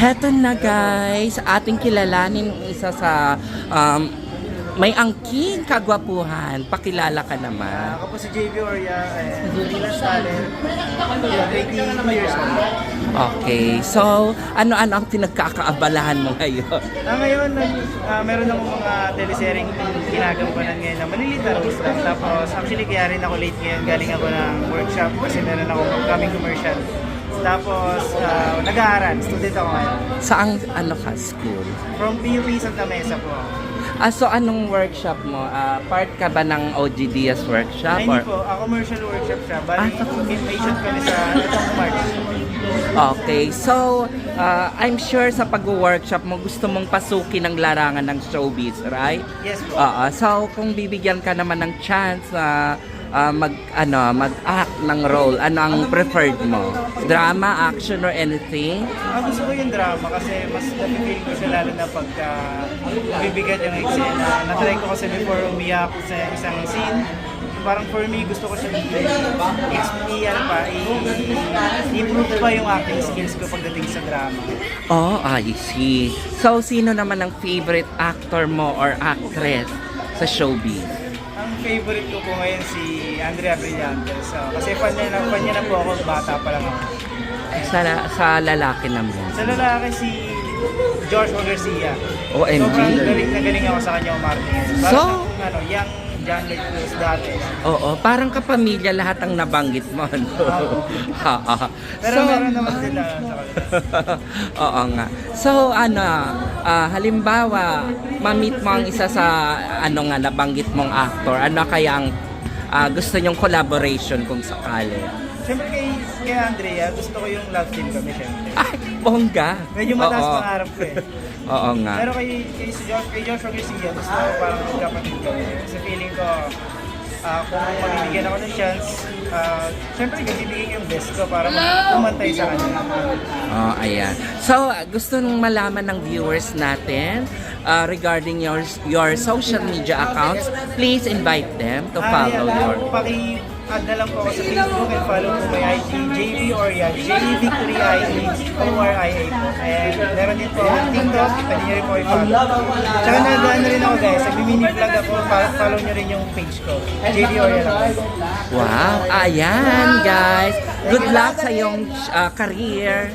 Heto na guys, ating kilalanin ang isa sa may angking kagwapuhan. Pakilala ka naman. Ako po si JV Oria, freelance talent, 22 years old. Okay, so ano-ano ang pinagkakaabalahan mo ngayon? Ngayon, meron akong mga teleseryeng ginagampanan ngayon na maliliit na roles lang. Tapos actually kaya rin ako late ngayon, galing ako ng workshop kasi meron akong upcoming commercial. Tapos nag-aaral, student ako ngayon. Saang ano ka, school? From PUP Santa Mesa po. So anong workshop mo? Part ka ba ng OG Diaz workshop? Ay, hindi po, commercial workshop siya. Bali, invitation kami sa itong March. Okay, so I'm sure sa pag-workshop mo gusto mong pasukin ang larangan ng showbiz, right? Yes po. So kung bibigyan ka naman ng chance na mag-act ng role, ano ang preferred mo? Drama, action, or anything? Gusto ko yung drama kasi mas napipili ko siya lalo na pagka bibigyan yung eksena. Na-try ko kasi before umiyak sa isang scene. Parang for me, gusto ko siya i-improve pa yung acting skills ko pagdating sa drama. Oh, I see. So, sino naman ang favorite actor mo or actress sa showbiz? Ang favorite ko po ngayon si Andrea Brillantes. Kasi fan niya na po ako, bata pa lang ako. Sa lalaki naman. Sa lalaki si Joshua Garcia. OMG. Sobrang galing na galing ako sa kanya umarte. So, young John Lloyd Cruz dati. Oo, parang kapamilya lahat ang nabanggit mo. No? Pero meron naman sila sa kanila. Oo nga. So, halimbawa, ma-meet mo ang isa sa nabanggit mong actor. Ano kaya ang gusto nyong collaboration kung sakali? Siyempre kay Andrea, gusto ko yung love team kami siyempre. Ay, bongga. Medyo mataas pangarap ko eh. Oo nga. Pero kay Joshua Garcia, gusto ko parang magkapatid kami. Kasi feeling ko, kung mabibigyan ako ng chance, siyempre bibigyan ko yung best ko para umantay sa kanya. Oh, ayan. So, gusto nung malaman ng viewers natin regarding your social media accounts, please invite them to follow your... Paki-add na lang po ako sa Facebook and follow po my IG, JV Oria, JVictoria Oria po. And meron din po ang TikTok, pwede nyo rin po i-follow. Tsaka nag-ano rin ako guys, nag-mini vlog ako, follow nyo rin yung page ko, JV Oria lang. Wow, ayan guys. Good luck sa iyong career.